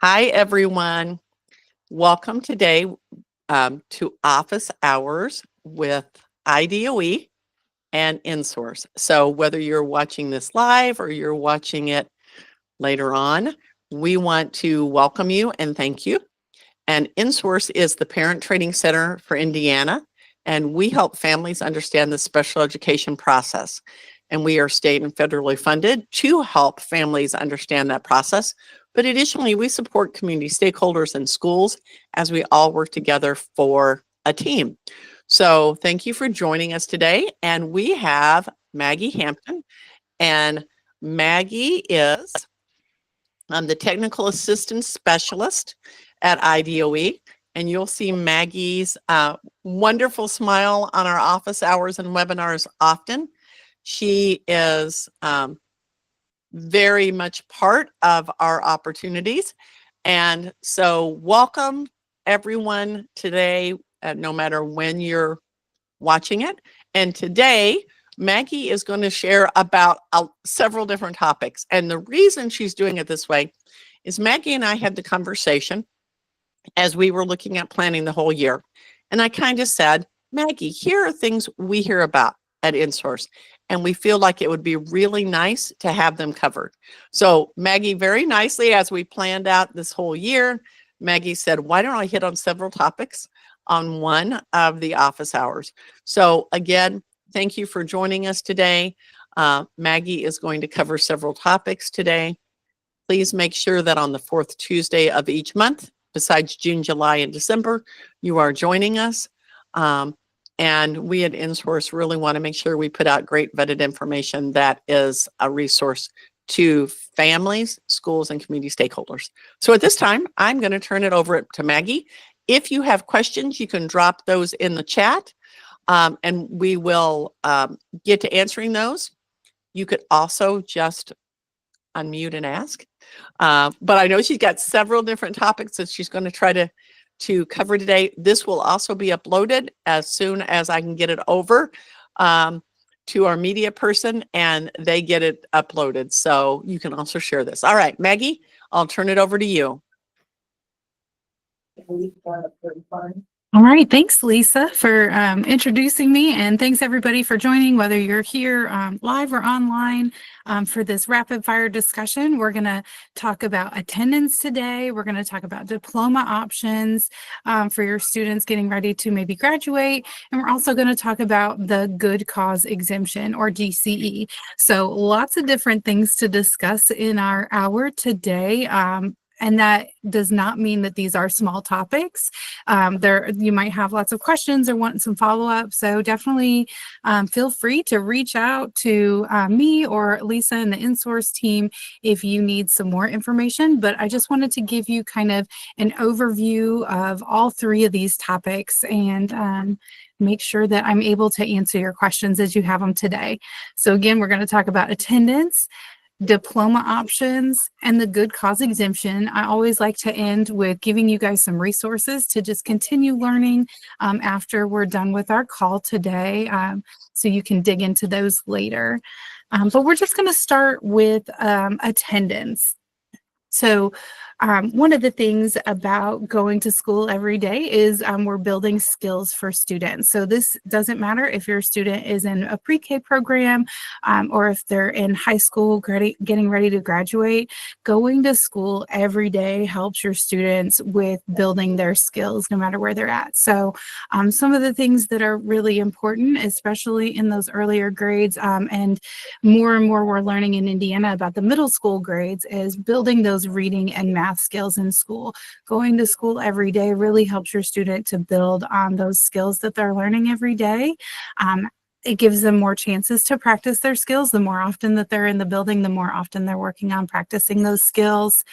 Hi, everyone. Welcome today to Office Hours with IDOE and InSource. So whether you're watching this live or you're watching it later on, we want to welcome you and thank you. And InSource is the Parent Training Center for Indiana, and we help families understand the special education process. And we are state and federally funded to help families understand that process. But additionally, we support community stakeholders and schools as we all work together for a team. So thank you for joining us today. And we have Maggie Hampton, and Maggie is the technical assistance specialist at IDOE. And you'll see Maggie's wonderful smile on our office hours and webinars often. She is very much part of our opportunities. And so welcome everyone today, no matter when you're watching it. And today, Maggie is going to share about several different topics. And the reason she's doing it this way is Maggie and I had the conversation as we were looking at planning the whole year. And I kind of said, Maggie, here are things we hear about at InSource, and we feel like it would be really nice to have them covered. So Maggie, very nicely, as we planned out this whole year, Maggie said, why don't I hit on several topics on one of the office hours? So again, thank you for joining us today. Maggie is going to cover several topics today. Please make sure that on the fourth Tuesday of each month, besides June, July, and December, you are joining us. And we at InSource really want to make sure we put out great vetted information that is a resource to families, schools, and community stakeholders. So at this time, I'm going to turn it over to Maggie. If you have questions, you can drop those in the chat, and we will get to answering those. You could also just unmute and ask. But I know she's got several different topics that she's going to try to cover today. This will also be uploaded as soon as I can get it over to our media person and they get it uploaded. So you can also share this. All right, Maggie, I'll turn it over to you. All right, thanks, Lisa, for introducing me, and thanks everybody for joining, whether you're here live or online for this rapid fire discussion. We're going to talk about attendance today. We're going to talk about diploma options for your students getting ready to maybe graduate, and we're also going to talk about the good cause exemption, or GCE. So lots of different things to discuss in our hour today. And that does not mean that these are small topics. You might have lots of questions or want some follow-up. So definitely feel free to reach out to me or Lisa and the InSource team if you need some more information. But I just wanted to give you kind of an overview of all three of these topics and make sure that I'm able to answer your questions as you have them today. So again, we're going to talk about attendance, diploma options, and the good cause exemption. I always like to end with giving you guys some resources to just continue learning after we're done with our call today, so you can dig into those later. But we're just going to start with attendance. So one of the things about going to school every day is we're building skills for students. So this doesn't matter if your student is in a pre-K program or if they're in high school getting ready to graduate. Going to school every day helps your students with building their skills no matter where they're at. So some of the things that are really important, especially in those earlier grades, and more we're learning in Indiana about the middle school grades, is building those reading and math skills in school. Going to school every day really helps your student to build on those skills that they're learning every day. It gives them more chances to practice their skills. The more often that they're in the building, the more often they're working on practicing those skills.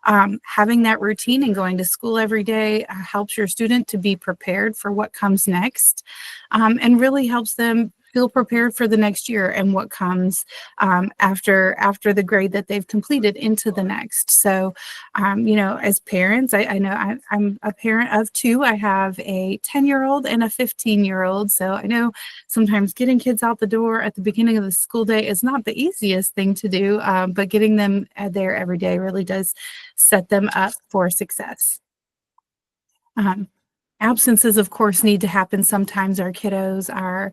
Having that routine and going to school every day helps your student to be prepared for what comes next, and really helps them feel prepared for the next year and what comes after the grade that they've completed into the next. So, as parents, I know I'm a parent of two. I have a 10-year-old and a 15-year-old. So I know sometimes getting kids out the door at the beginning of the school day is not the easiest thing to do, but getting them there every day really does set them up for success. Absences, of course, need to happen. Sometimes our kiddos are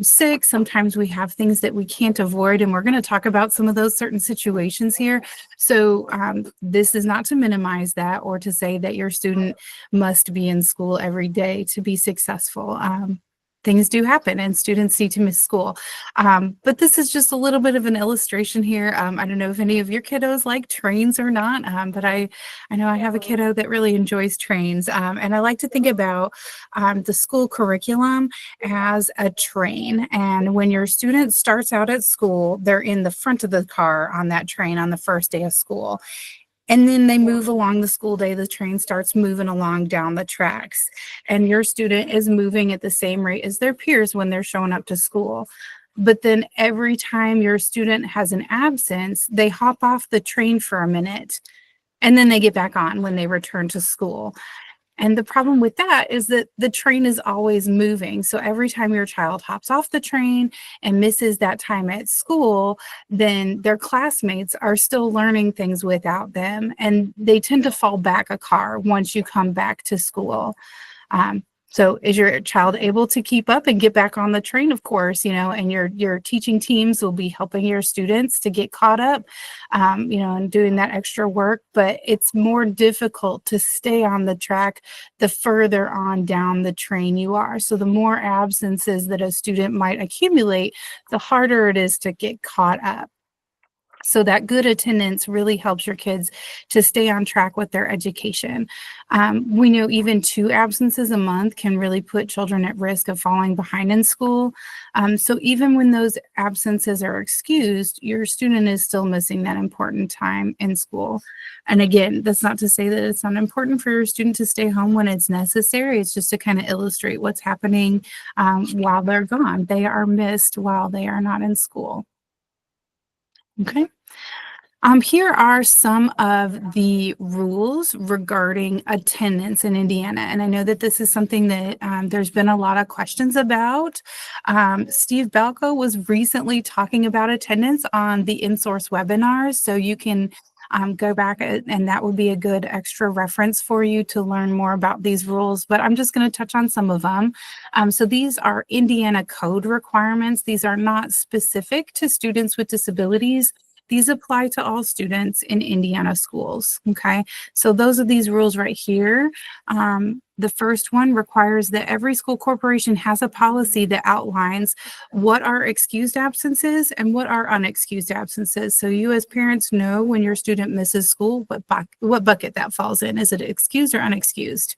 sick. Sometimes we have things that we can't avoid. And we're going to talk about some of those certain situations here. So this is not to minimize that or to say that your student must be in school every day to be successful. Things do happen and students need to miss school. But this is just a little bit of an illustration here. I don't know if any of your kiddos like trains or not, but I know I have a kiddo that really enjoys trains. And I like to think about the school curriculum as a train. And when your student starts out at school, they're in the front of the car on that train on the first day of school. And then they move along the school day, the train starts moving along down the tracks. And your student is moving at the same rate as their peers when they're showing up to school. But then every time your student has an absence, they hop off the train for a minute and then they get back on when they return to school. And the problem with that is that the train is always moving. So every time your child hops off the train and misses that time at school, then their classmates are still learning things without them. And they tend to fall back a car once you come back to school. So is your child able to keep up and get back on the train? Of course, and your teaching teams will be helping your students to get caught up, and doing that extra work. But it's more difficult to stay on the track the further on down the train you are. So the more absences that a student might accumulate, the harder it is to get caught up. So that good attendance really helps your kids to stay on track with their education. We know even 2 absences a month can really put children at risk of falling behind in school. So even when those absences are excused, your student is still missing that important time in school. And again, that's not to say that it's not important for your student to stay home when it's necessary. It's just to kind of illustrate what's happening while they're gone. They are missed while they are not in school. Okay. Here are some of the rules regarding attendance in Indiana. And I know that this is something that there's been a lot of questions about. Steve Balco was recently talking about attendance on the InSource webinars. So you can go back and that would be a good extra reference for you to learn more about these rules. But I'm just going to touch on some of them. So these are Indiana code requirements. These are not specific to students with disabilities. These apply to all students in Indiana schools, okay? So those are these rules right here. The first one requires that every school corporation has a policy that outlines what are excused absences and what are unexcused absences. So you as parents know when your student misses school, what bucket that falls in. Is it excused or unexcused?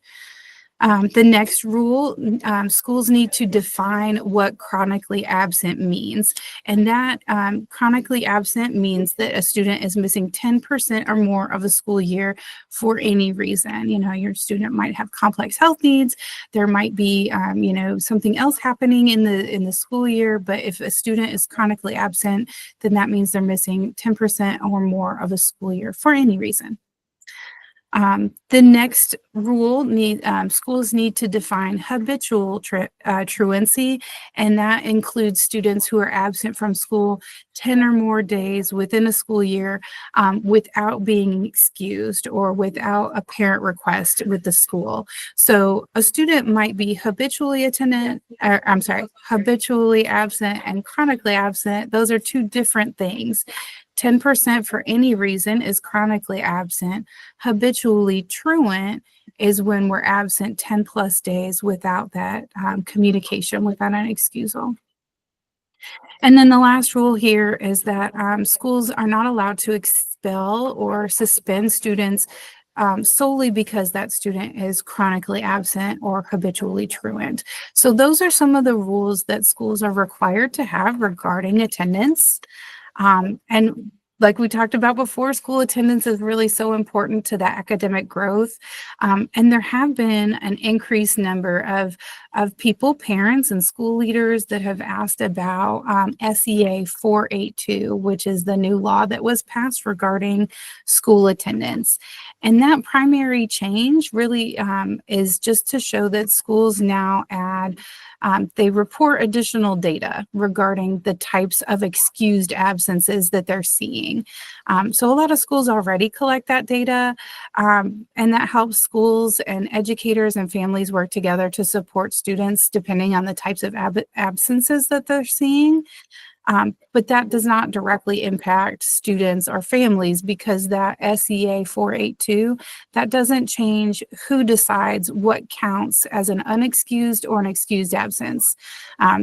The next rule, schools need to define what chronically absent means. And that chronically absent means that a student is missing 10% or more of a school year for any reason. Your student might have complex health needs. There might be, something else happening in the school year. But if a student is chronically absent, then that means they're missing 10% or more of a school year for any reason. The next rule, schools need to define habitual truancy, and that includes students who are absent from school 10 or more days within a school year without being excused or without a parent request with the school. So a student might be habitually absent and chronically absent. Those are 2 different things. 10% for any reason is chronically absent. Habitually truant is when we're absent 10 plus days without that communication, without an excusal. And then the last rule here is that schools are not allowed to expel or suspend students solely because that student is chronically absent or habitually truant. So those are some of the rules that schools are required to have regarding attendance. And like we talked about before, school attendance is really so important to that academic growth. And there have been an increased number of of people, parents, and school leaders that have asked about SEA 482, which is the new law that was passed regarding school attendance. And that primary change really is just to show that schools now add, they report additional data regarding the types of excused absences that they're seeing. So a lot of schools already collect that data, and that helps schools and educators and families work together to support students depending on the types of absences that they're seeing. But that does not directly impact students or families because that SEA 482, that doesn't change who decides what counts as an unexcused or an excused absence.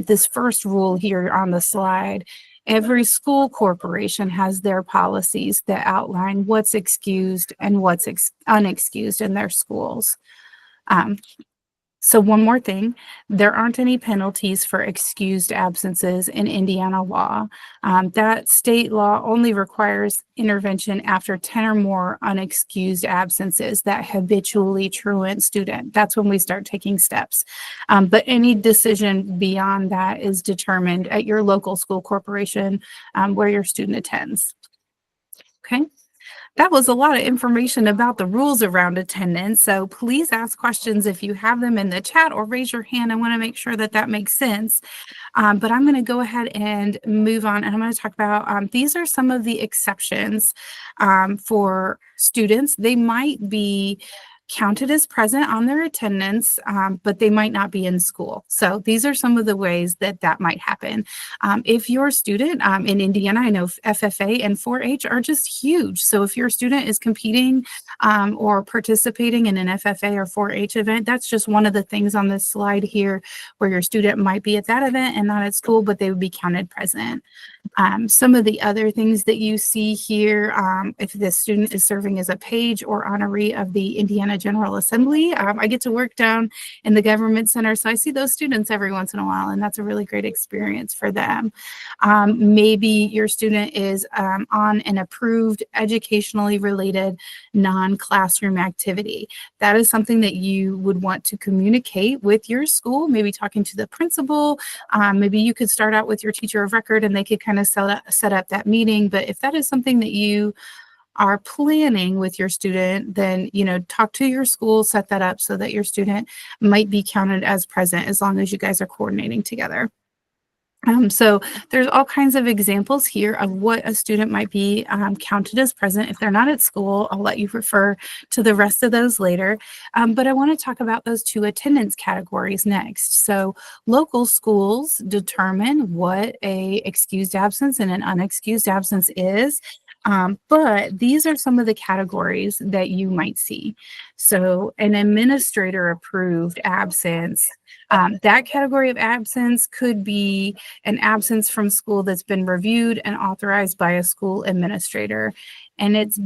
This first rule here on the slide, every school corporation has their policies that outline what's excused and what's unexcused in their schools. So one more thing, there aren't any penalties for excused absences in Indiana law. That state law only requires intervention after 10 or more unexcused absences that habitually truant student. That's when we start taking steps. But any decision beyond that is determined at your local school corporation where your student attends. Okay. That was a lot of information about the rules around attendance. So please ask questions if you have them in the chat or raise your hand. I want to make sure that that makes sense. But I'm going to go ahead and move on. And I'm going to talk about these are some of the exceptions for students. They might be counted as present on their attendance, but they might not be in school. So these are some of the ways that that might happen. If your student in Indiana, I know FFA and 4-H are just huge. So if your student is competing or participating in an FFA or 4-H event, that's just one of the things on this slide here where your student might be at that event and not at school, but they would be counted present. Some of the other things that you see here, if the student is serving as a page or honoree of the Indiana General Assembly, I get to work down in the government center, so I see those students every once in a while, and that's a really great experience for them. Maybe your student is on an approved educationally related non-classroom activity. That is something that you would want to communicate with your school, maybe talking to the principal. Maybe you could start out with your teacher of record and they could kind of set up that meeting. But if that is something that you are planning with your student, then, talk to your school, set that up so that your student might be counted as present as long as you guys are coordinating together. So there's all kinds of examples here of what a student might be counted as present. If they're not at school, I'll let you refer to the rest of those later. But I want to talk about those two attendance categories next. So local schools determine what a excused absence and an unexcused absence is. But these are some of the categories that you might see. So an administrator approved absence, that category of absence could be an absence from school that's been reviewed and authorized by a school administrator. And it's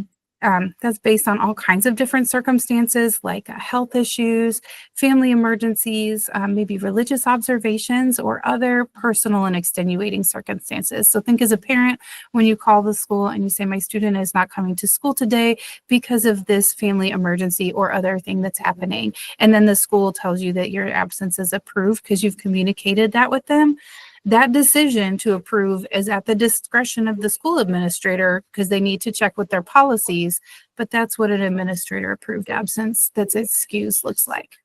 that's based on all kinds of different circumstances like health issues, family emergencies, maybe religious observations, or other personal and extenuating circumstances. So think as a parent, when you call the school and you say, my student is not coming to school today because of this family emergency or other thing that's happening. And then the school tells you that your absence is approved because you've communicated that with them. That decision to approve is at the discretion of the school administrator because they need to check with their policies, but that's what an administrator approved absence that's excused looks like.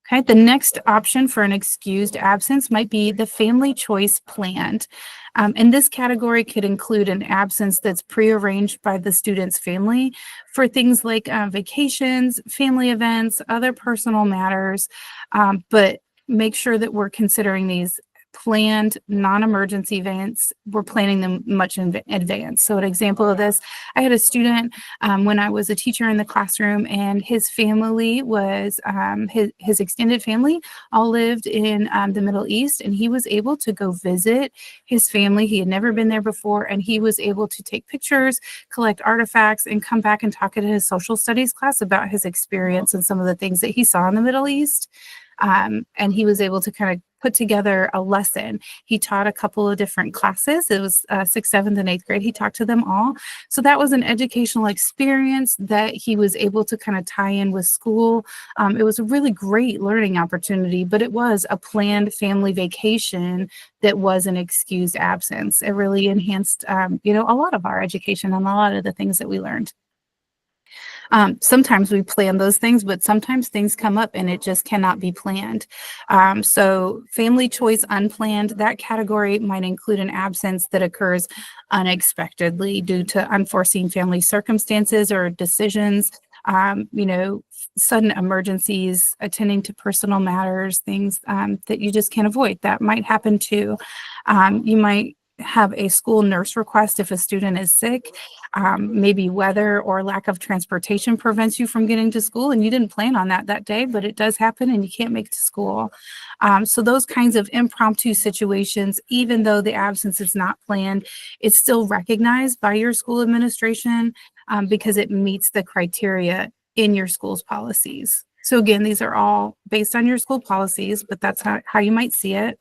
Okay, the next option for an excused absence might be the family choice planned. And this category could include an absence that's prearranged by the student's family for things like vacations, family events, other personal matters, but make sure that we're considering these planned non-emergency events. We're planning them much in advance. So an example of this, I had a student when I was a teacher in the classroom, and his family was, his extended family all lived in the Middle East, and he was able to go visit his family. He had never been there before, and he was able to take pictures, collect artifacts, and come back and talk at his social studies class about his experience and some of the things that he saw in the Middle East. And he was able to kind of put together a lesson. He taught a couple of different classes. It was 6th, 7th, and 8th grade. He talked to them all. So that was an educational experience that he was able to kind of tie in with school. It was a really great learning opportunity, but it was a planned family vacation that was an excused absence. It really enhanced, a lot of our education and a lot of the things that we learned. Sometimes we plan those things, but sometimes things come up and it just cannot be planned. So family choice unplanned, that category might include an absence that occurs unexpectedly due to unforeseen family circumstances or decisions, sudden emergencies, attending to personal matters, things that you just can't avoid. That might happen too. You might have a school nurse request if a student is sick. Maybe weather or lack of transportation prevents you from getting to school and you didn't plan on that day, but it does happen and you can't make it to school. So those kinds of impromptu situations, even though the absence is not planned, it's still recognized by your school administration because it meets the criteria in your school's policies. So again, these are all based on your school policies, but that's how you might see it.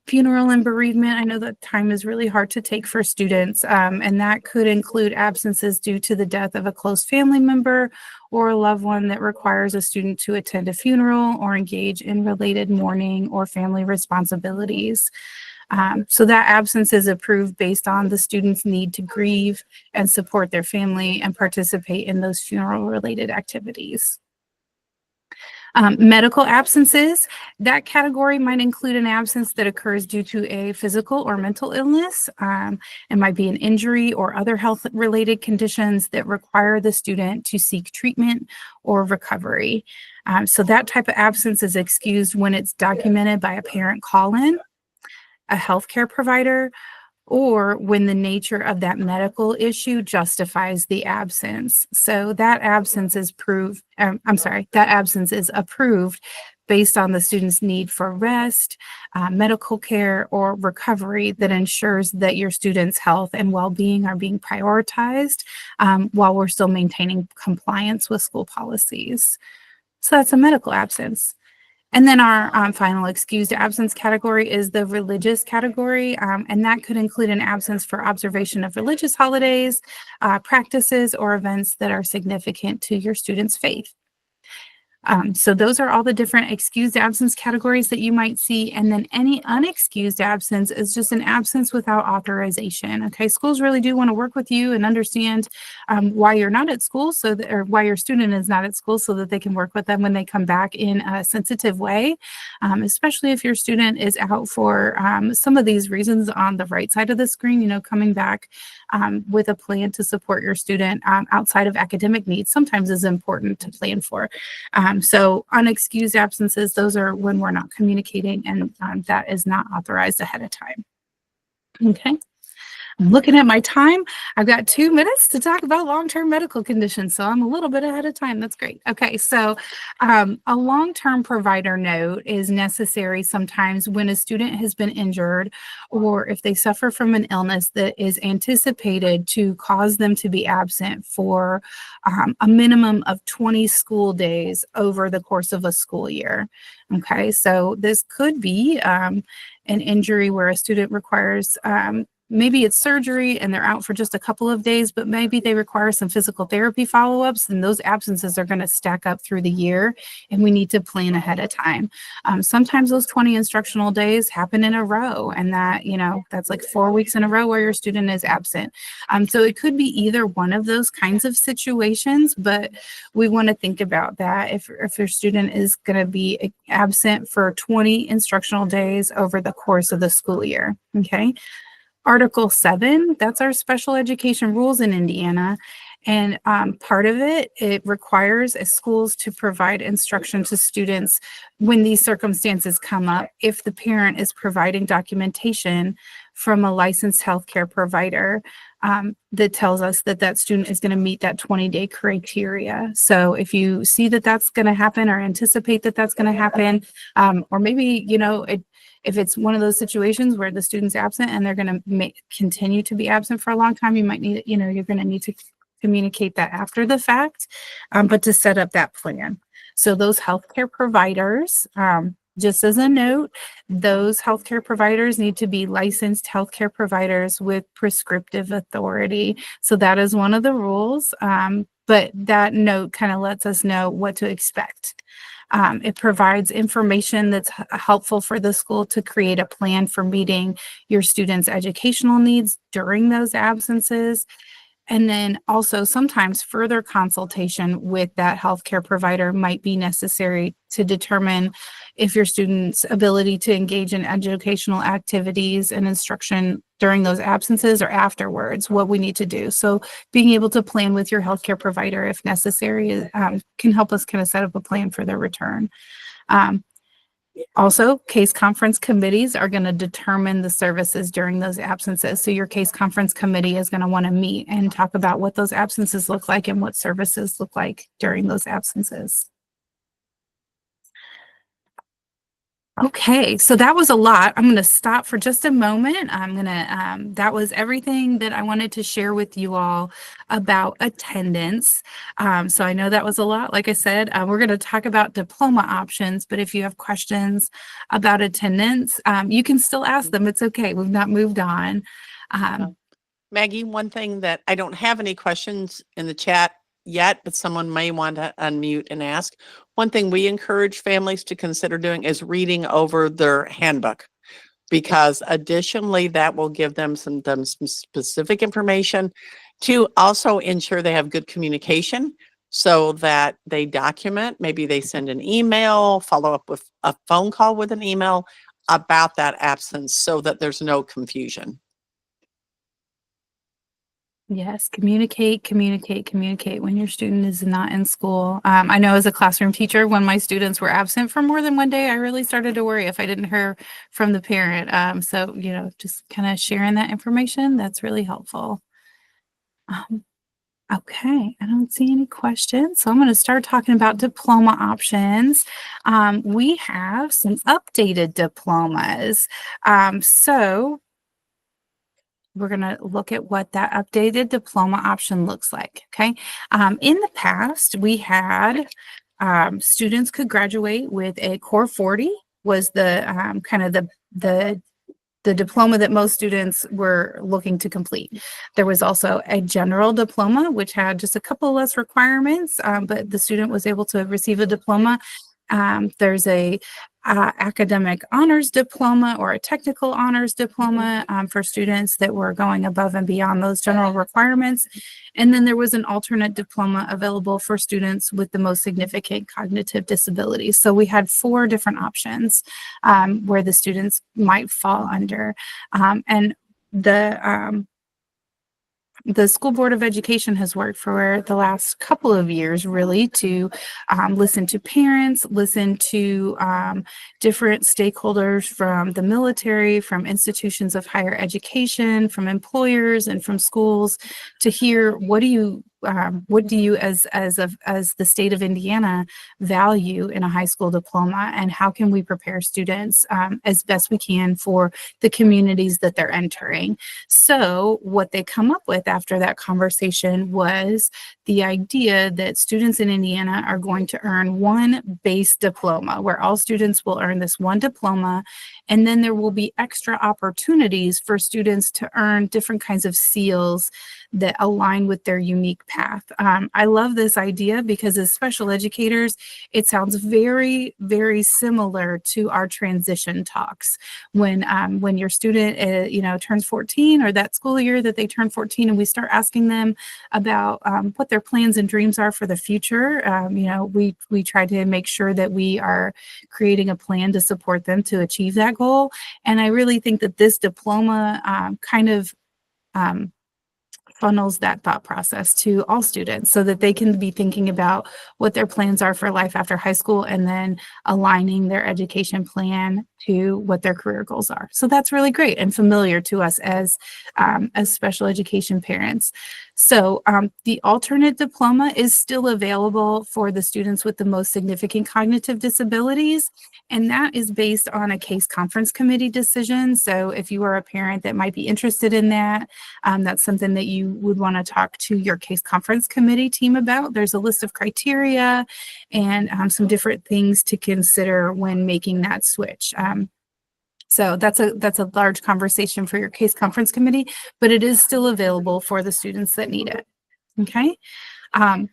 Funeral and bereavement, I know that time is really hard to take for students, and that could include absences due to the death of a close family member or a loved one that requires a student to attend a funeral or engage in related mourning or family responsibilities. So that absence is approved based on the student's need to grieve and support their family and participate in those funeral-related activities. Medical absences, that category might include an absence that occurs due to a physical or mental illness. It might be an injury or other health-related conditions that require the student to seek treatment or recovery. So that type of absence is excused when it's documented by a parent call-in, a healthcare provider, or when the nature of that medical issue justifies the absence. So that absence is approved based on the student's need for rest, medical care, or recovery that ensures that your student's health and well-being are being prioritized while we're still maintaining compliance with school policies. So that's a medical absence. And then our final excused absence category is the religious category, and that could include an absence for observation of religious holidays, practices, or events that are significant to your student's faith. So those are all the different excused absence categories that you might see. And then any unexcused absence is just an absence without authorization. Okay, schools really do want to work with you and understand why you're not at school, or why your student is not at school, so that they can work with them when they come back in a sensitive way, especially if your student is out for some of these reasons on the right side of the screen, coming back with a plan to support your student outside of academic needs sometimes is important to plan for. So unexcused absences, those are when we're not communicating and that is not authorized ahead of time. Okay. I'm looking at my time. I've got 2 minutes to talk about long-term medical conditions, so I'm a little bit ahead of time. That's great. Okay, so a long-term provider note is necessary sometimes when a student has been injured or if they suffer from an illness that is anticipated to cause them to be absent for a minimum of 20 school days over the course of a school year. Okay, so this could be an injury where a student requires maybe it's surgery and they're out for just a couple of days, but maybe they require some physical therapy follow-ups, and those absences are going to stack up through the year, and we need to plan ahead of time. Sometimes those 20 instructional days happen in a row, and that's like 4 weeks in a row where your student is absent. So it could be either one of those kinds of situations, but we want to think about that if your student is going to be absent for 20 instructional days over the course of the school year. Okay. Article 7, that's our special education rules in Indiana. And part of it requires schools to provide instruction to students when these circumstances come up if the parent is providing documentation from a licensed healthcare provider that tells us that student is going to meet that 20-day criteria. So if you see that that's going to happen or anticipate that that's going to happen, or maybe, if it's one of those situations where the student's absent and they're going to continue to be absent for a long time, you might need, you're going to need to communicate that after the fact, but to set up that plan. So those healthcare providers, Just as a note, those healthcare providers need to be licensed healthcare providers with prescriptive authority. So that is one of the rules. But that note kind of lets us know what to expect. It provides information that's helpful for the school to create a plan for meeting your students' educational needs during those absences. And then also sometimes further consultation with that healthcare provider might be necessary to determine if your student's ability to engage in educational activities and instruction during those absences or afterwards, what we need to do. So being able to plan with your healthcare provider if necessary can help us kind of set up a plan for their return. Also, case conference committees are going to determine the services during those absences. So your case conference committee is going to want to meet and talk about what those absences look like and what services look like during those absences. Okay, so that was a lot. I'm going to stop for just a moment. That was everything that I wanted to share with you all about attendance. So I know that was a lot. Like I said, we're going to talk about diploma options, but if you have questions about attendance, you can still ask them. It's okay. We've not moved on. Maggie, one thing that I don't have any questions in the chat yet, but someone may want to unmute and ask. One thing we encourage families to consider doing is reading over their handbook, because additionally that will give them some specific information to also ensure they have good communication so that they document. Maybe they send an email, follow up with a phone call with an email about that absence so that there's no confusion. Yes, communicate when your student is not in school. I know as a classroom teacher, when my students were absent for more than one day, I really started to worry if I didn't hear from the parent. So, just kind of sharing that information, that's really helpful. Okay, I don't see any questions. So I'm going to start talking about diploma options. We have some updated diplomas. So we're going to look at what that updated diploma option looks like. Okay. In the past, we had students could graduate with a Core 40 was the kind of the diploma that most students were looking to complete. There was also a general diploma, which had just a couple less requirements, but the student was able to receive a diploma. There's a academic honors diploma or a technical honors diploma for students that were going above and beyond those general requirements. And then there was an alternate diploma available for students with the most significant cognitive disabilities. So we had 4 different options where the students might fall under. And the School Board of Education has worked for the last couple of years really to listen to parents, listen to different stakeholders from the military, from institutions of higher education, from employers and from schools to hear what do you as the state of Indiana value in a high school diploma, and how can we prepare students as best we can for the communities that they're entering. So what they come up with after that conversation was the idea that students in Indiana are going to earn one base diploma, where all students will earn this one diploma, and then there will be extra opportunities for students to earn different kinds of seals that align with their unique path. I love this idea because as special educators, it sounds very, very similar to our transition talks. When your student, turns 14, or that school year that they turn 14, and we start asking them about what their plans and dreams are for the future, we try to make sure that we are creating a plan to support them to achieve that goal. And I really think that this diploma funnels that thought process to all students so that they can be thinking about what their plans are for life after high school, and then aligning their education plan to what their career goals are. So that's really great and familiar to us as special education parents. So the alternate diploma is still available for the students with the most significant cognitive disabilities, and that is based on a case conference committee decision. So if you are a parent that might be interested in that, that's something that you would want to talk to your case conference committee team about. There's a list of criteria and some different things to consider when making that switch. So that's a large conversation for your case conference committee, but it is still available for the students that need it. Okay.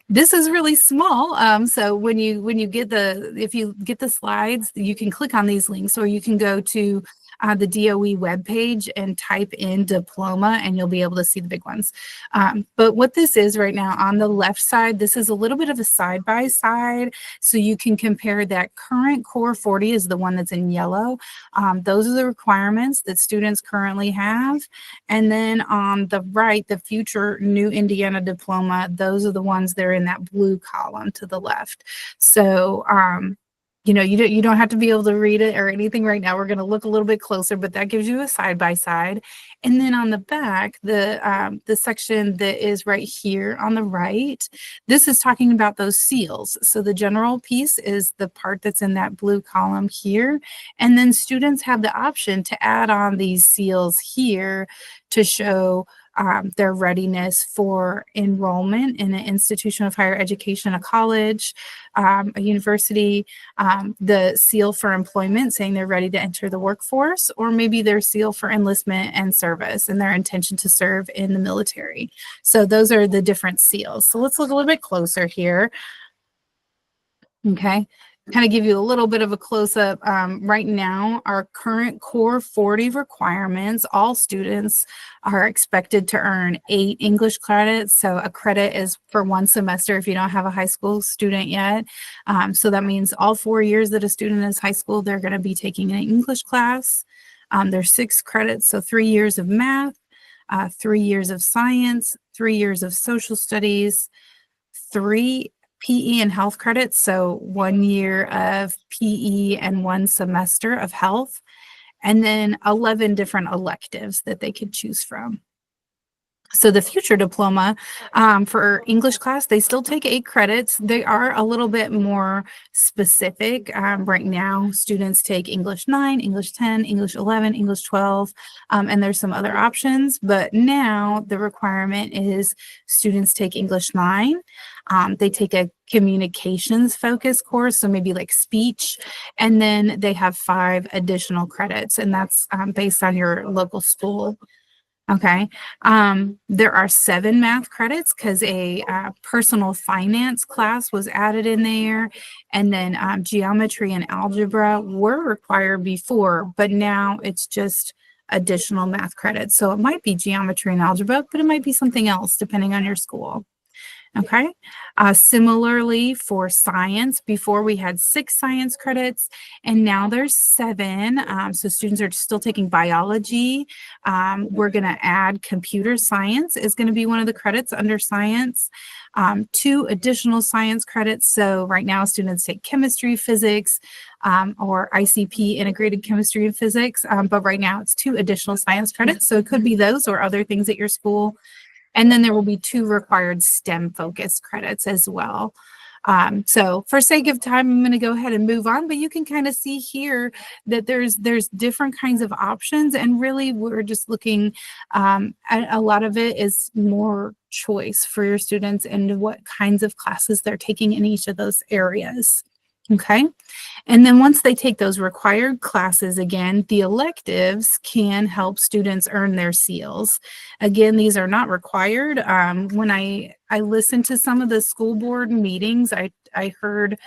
This is really small. So when you get if you get the slides, you can click on these links, or you can go to the DOE webpage and type in diploma, and you'll be able to see the big ones. But what this is right now on the left side, this is a little bit of a side by side. So you can compare that current Core 40 is the one that's in yellow. Those are the requirements that students currently have. And then on the right, the future new Indiana diploma, those are the ones that are in that blue column to the left. So, you don't have to be able to read it or anything right now. We're going to look a little bit closer, but that gives you a side by side. And then on the back, the section that is right here on the right, this is talking about those seals. So the general piece is the part that's in that blue column here. And then students have the option to add on these seals here to show their readiness for enrollment in an institution of higher education, a college, a university, the seal for employment, saying they're ready to enter the workforce, or maybe their seal for enlistment and service and their intention to serve in the military. So those are the different seals. So let's look a little bit closer here. Okay. Kind of give you a little bit of a close-up. Right now, our current Core 40 requirements, all students are expected to earn 8 English credits. So a credit is for 1 semester if you don't have a high school student yet. So that means all 4 years that a student is high school, they're going to be taking an English class. There's 6 credits, so 3 years of math, 3 years of science, 3 years of social studies, 3 PE and health credits, so 1 year of PE and 1 semester of health, and then 11 different electives that they could choose from. So the future diploma for English class, they still take 8 credits. They are a little bit more specific. Right now, students take English 9, English 10, English 11, English 12, and there's some other options. But now the requirement is students take English 9. They take a communications focused course, so maybe like speech, and then they have 5 additional credits, and that's based on your local school. Okay. There are 7 math credits because a personal finance class was added in there. And then geometry and algebra were required before, but now it's just additional math credits. So it might be geometry and algebra, but it might be something else depending on your school. Okay. Similarly for science, before we had 6 science credits and now there's 7. So students are still taking biology. We're going to add computer science is going to be one of the credits under science. 2 additional science credits. So right now students take chemistry, physics, or ICP, integrated chemistry and physics. But right now it's 2 additional science credits. So it could be those or other things at your school. And then there will be 2 required STEM focused credits as well. So for sake of time, I'm going to go ahead and move on, but you can kind of see here that there's different kinds of options, and really we're just looking at a lot of it is more choice for your students and what kinds of classes they're taking in each of those areas. Okay. And then once they take those required classes, again, the electives can help students earn their seals. Again, these are not required. When I listened to some of the school board meetings, I heard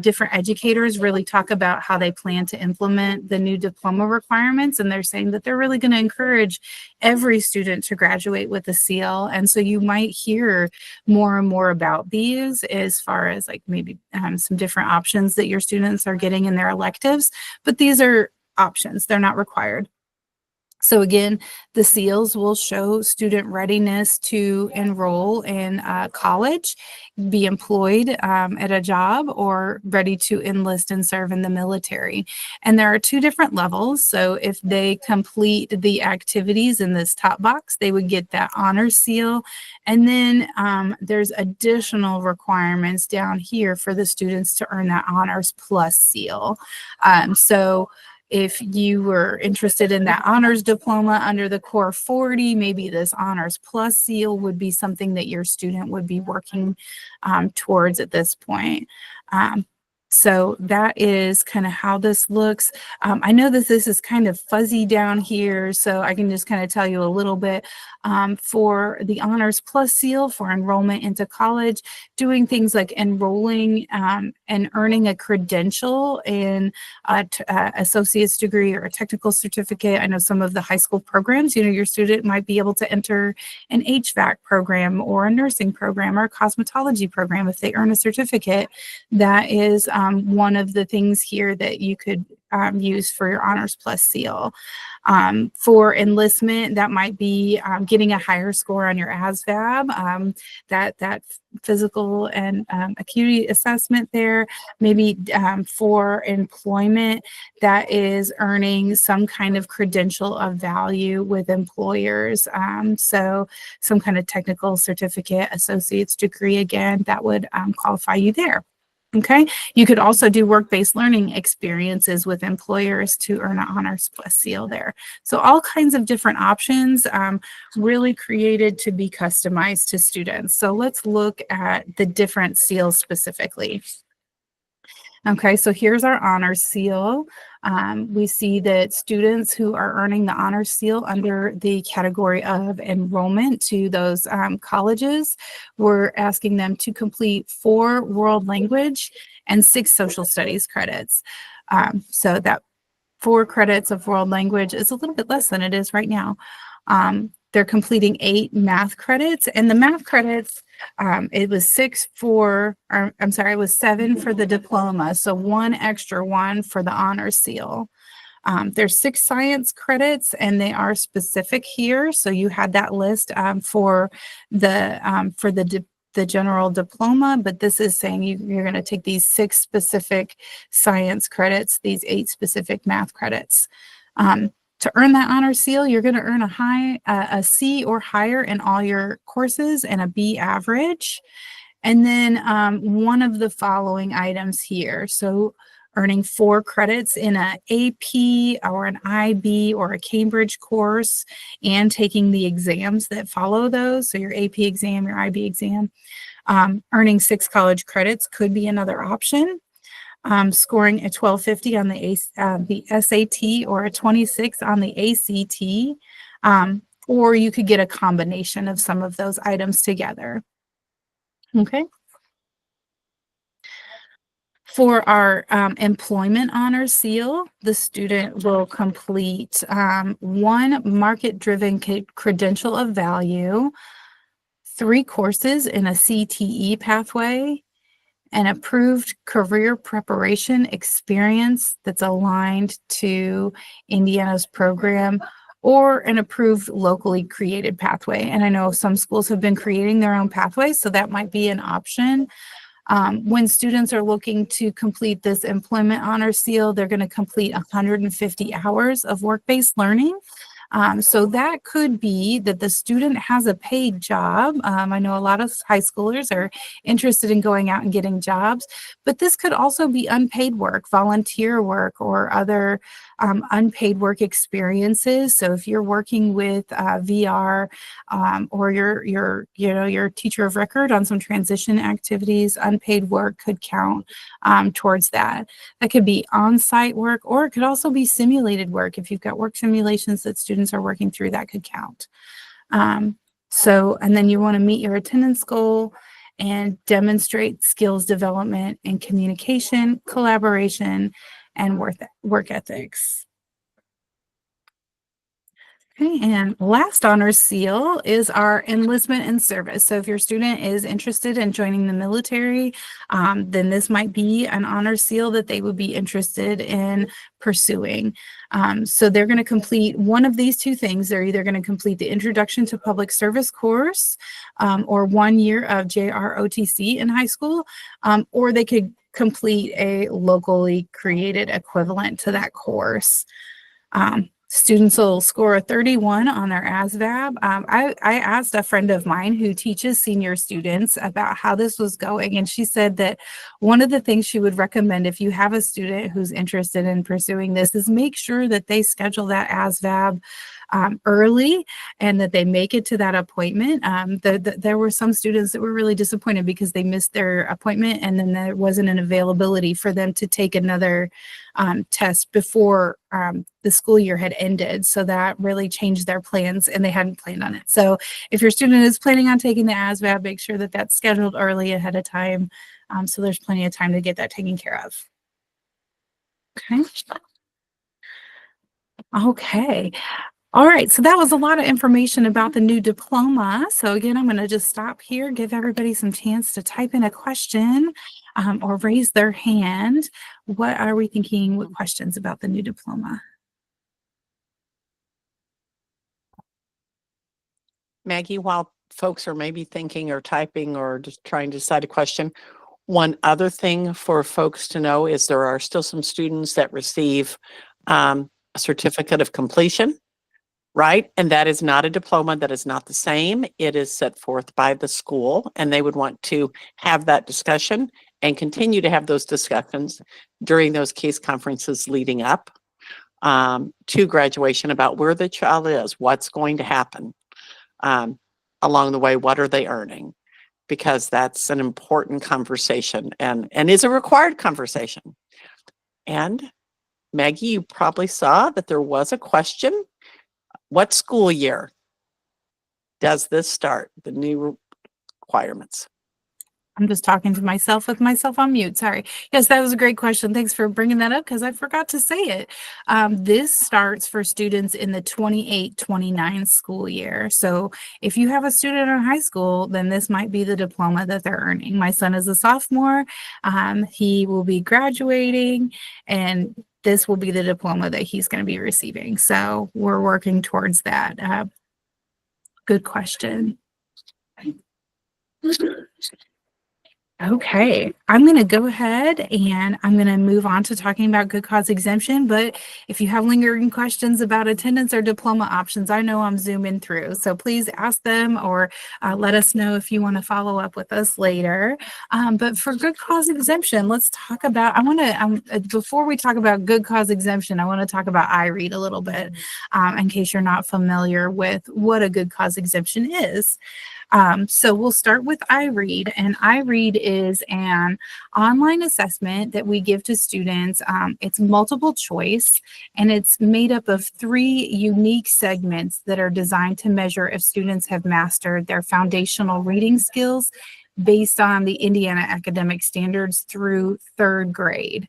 different educators really talk about how they plan to implement the new diploma requirements. And they're saying that they're really going to encourage every student to graduate with a seal. And so you might hear more and more about these as far as like maybe some different options that your students are getting in their electives. But these are options. They're not required. So again, the seals will show student readiness to enroll in college, be employed at a job, or ready to enlist and serve in the military. And there are two different levels. So if they complete the activities in this top box, they would get that honor seal. And then there's additional requirements down here for the students to earn that honors plus seal. So if you were interested in that honors diploma under the Core 40, maybe this honors plus seal would be something that your student would be working towards at this point. So that is kind of how this looks. I know that this is kind of fuzzy down here, so I can just kind of tell you a little bit. For the Honors Plus seal for enrollment into college, doing things like enrolling and earning a credential in associate's degree or a technical certificate. I know some of the high school programs, your student might be able to enter an HVAC program or a nursing program or a cosmetology program if they earn a certificate. That is one of the things here that you could use for your Honors Plus seal. For enlistment, that might be getting a higher score on your ASVAB, that physical and acuity assessment there. Maybe for employment, that is earning some kind of credential of value with employers. So some kind of technical certificate, associate's degree, again, that would qualify you there. Okay, you could also do work-based learning experiences with employers to earn an Honors Plus seal there. So all kinds of different options really created to be customized to students. So let's look at the different seals specifically. Okay, so here's our honors seal. We see that students who are earning the honors seal under the category of enrollment to those colleges, we're asking them to complete 4 world language and 6 social studies credits. So that 4 credits of world language is a little bit less than it is right now. They're completing 8 math credits, and the math credits, it was 7 for the diploma, so 1 extra one for the honor seal. There's 6 science credits, and they are specific here. So you had that list for the general diploma, but this is saying you're going to take these 6 specific science credits, these 8 specific math credits. To earn that honor seal, you're going to earn a C or higher in all your courses and a B average. And then one of the following items here. So earning 4 credits in an AP or an IB or a Cambridge course and taking the exams that follow those. So your AP exam, your IB exam. Earning 6 college credits could be another option. Scoring a 1250 on the SAT or a 26 on the ACT, or you could get a combination of some of those items together. Okay. For our employment honors seal, the student will complete 1 market-driven credential of value, 3 courses in a CTE pathway, an approved career preparation experience that's aligned to Indiana's program, or an approved locally created pathway. And I know some schools have been creating their own pathways, so that might be an option. When students are looking to complete this employment honor seal, they're going to complete 150 hours of work-based learning. So that could be that the student has a paid job. I know a lot of high schoolers are interested in going out and getting jobs, but this could also be unpaid work, volunteer work, or other unpaid work experiences. So if you're working with VR or your teacher of record on some transition activities, unpaid work could count towards that. That could be on-site work, or it could also be simulated work. If you've got work simulations that students are working through, that could count. And then you want to meet your attendance goal and demonstrate skills development in communication, collaboration, and work ethics. Okay, and last honor seal is our enlistment and service. So if your student is interested in joining the military, then this might be an honor seal that they would be interested in pursuing. So they're going to complete one of these two things. They're either going to complete the Introduction to Public Service course or 1 year of JROTC in high school, or they could complete a locally created equivalent to that course. Students will score a 31 on their ASVAB. I asked a friend of mine who teaches senior students about how this was going, and she said that one of the things she would recommend if you have a student who's interested in pursuing this is make sure that they schedule that ASVAB early and that they make it to that appointment. There were some students that were really disappointed because they missed their appointment and then there wasn't an availability for them to take another test before the school year had ended. So that really changed their plans and they hadn't planned on it. So if your student is planning on taking the ASVAB, make sure that that's scheduled early ahead of time. So there's plenty of time to get that taken care of. Okay. Okay. All right, so that was a lot of information about the new diploma. So again, I'm going to just stop here, give everybody some chance to type in a question or raise their hand. What are we thinking with questions about the new diploma? Maggie, while folks are maybe thinking or typing or just trying to decide a question, one other thing for folks to know is there are still some students that receive a certificate of completion, right? And that is not a diploma. That is not the same. It is set forth by the school, and they would want to have that discussion and continue to have those discussions during those case conferences leading up to graduation about where the child is, what's going to happen along the way, what are they earning? Because that's an important conversation and is a required conversation. And Maggie, you probably saw that there was a question. What school year does this start, the new requirements? I'm just talking to myself with myself on mute. Sorry. Yes, that was a great question. Thanks for bringing that up because I forgot to say it. This starts for students in the 28-29 school year. So if you have a student in high school, then this might be the diploma that they're earning. My son is a sophomore. He will be graduating and this will be the diploma that he's going to be receiving. So we're working towards that. Good question. Okay, I'm going to go ahead and I'm going to move on to talking about good cause exemption. But if you have lingering questions about attendance or diploma options, I know I'm zooming through. So please ask them or let us know if you want to follow up with us later. But for good cause exemption, let's talk about, before we talk about good cause exemption, I want to talk about IREAD a little bit in case you're not familiar with what a good cause exemption is. So we'll start with IREAD, and IREAD is an online assessment that we give to students. It's multiple choice, and it's made up of 3 unique segments that are designed to measure if students have mastered their foundational reading skills based on the Indiana academic standards through 3rd grade.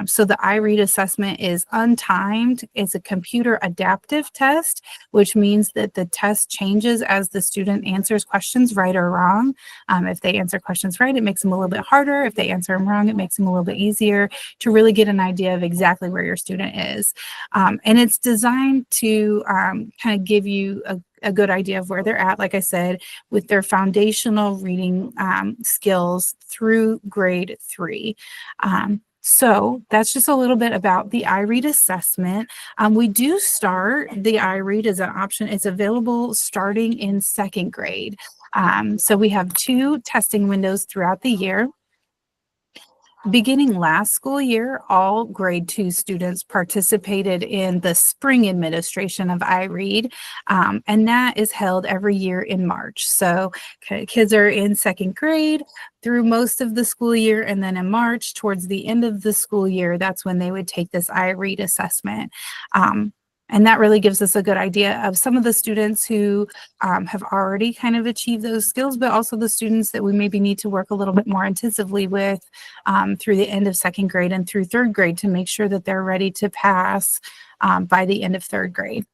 So the IREAD assessment is untimed. It's a computer adaptive test, which means that the test changes as the student answers questions right or wrong. If they answer questions right, it makes them a little bit harder. If they answer them wrong, it makes them a little bit easier to really get an idea of exactly where your student is. And it's designed to kind of give you a good idea of where they're at, like I said, with their foundational reading skills through grade 3. So that's just a little bit about the IREAD assessment. We do start the IREAD as an option. It's available starting in 2nd grade. So we have 2 testing windows throughout the year. Beginning last school year, all grade 2 students participated in the spring administration of IREAD, and that is held every year in March. So kids are in 2nd grade through most of the school year, and then in March, towards the end of the school year, that's when they would take this IREAD assessment. And that really gives us a good idea of some of the students who have already kind of achieved those skills, but also the students that we maybe need to work a little bit more intensively with through the end of 2nd grade and through 3rd grade to make sure that they're ready to pass by the end of 3rd grade.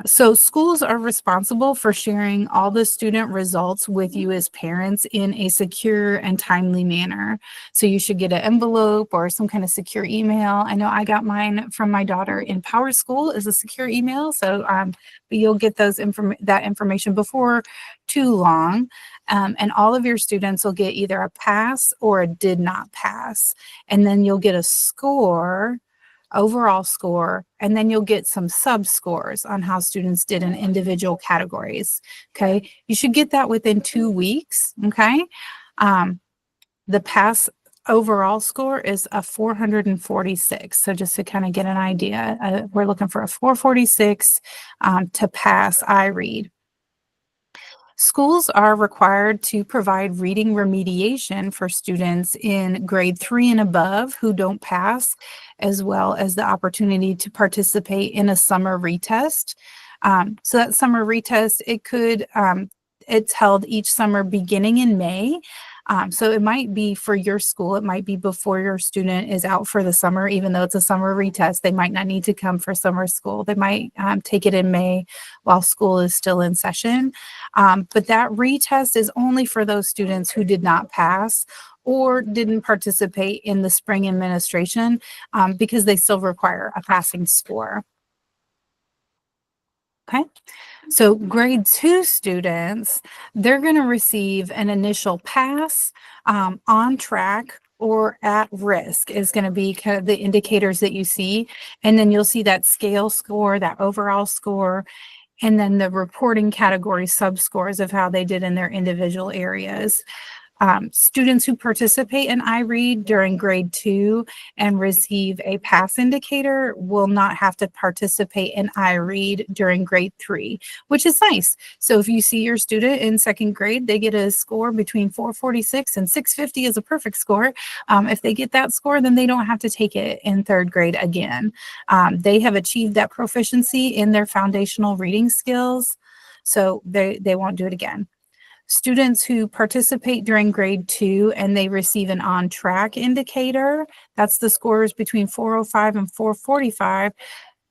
So schools are responsible for sharing all the student results with you as parents in a secure and timely manner. So you should get an envelope or some kind of secure email. I know I got mine from my daughter in Power School as a secure email. So but you'll get that information before too long. And all of your students will get either a pass or a did not pass. And then you'll get a score, overall score, and then you'll get some sub scores on how students did in individual categories. Okay. You should get that within 2 weeks. Okay. The pass overall score is a 446. So just to kind of get an idea, we're looking for a 446 to pass iRead. Schools are required to provide reading remediation for students in grade 3 and above who don't pass, as well as the opportunity to participate in a summer retest. So that summer retest, it's held each summer beginning in May. So it might be for your school, it might be before your student is out for the summer, even though it's a summer retest, they might not need to come for summer school. They might take it in May while school is still in session. But that retest is only for those students who did not pass or didn't participate in the spring administration because they still require a passing score. Okay. So grade 2 students, they're going to receive an initial pass, on track, or at risk is going to be kind of the indicators that you see. And then you'll see that scale score, that overall score, and then the reporting category sub-scores of how they did in their individual areas. Students who participate in iRead during grade 2 and receive a pass indicator will not have to participate in iRead during grade 3, which is nice. So if you see your student in second grade, they get a score between 446 and 650 is a perfect score. If they get that score, then they don't have to take it in third grade again. They have achieved that proficiency in their foundational reading skills, so they won't do it again. Students who participate during grade 2 and they receive an on track indicator, that's the scores between 405 and 445.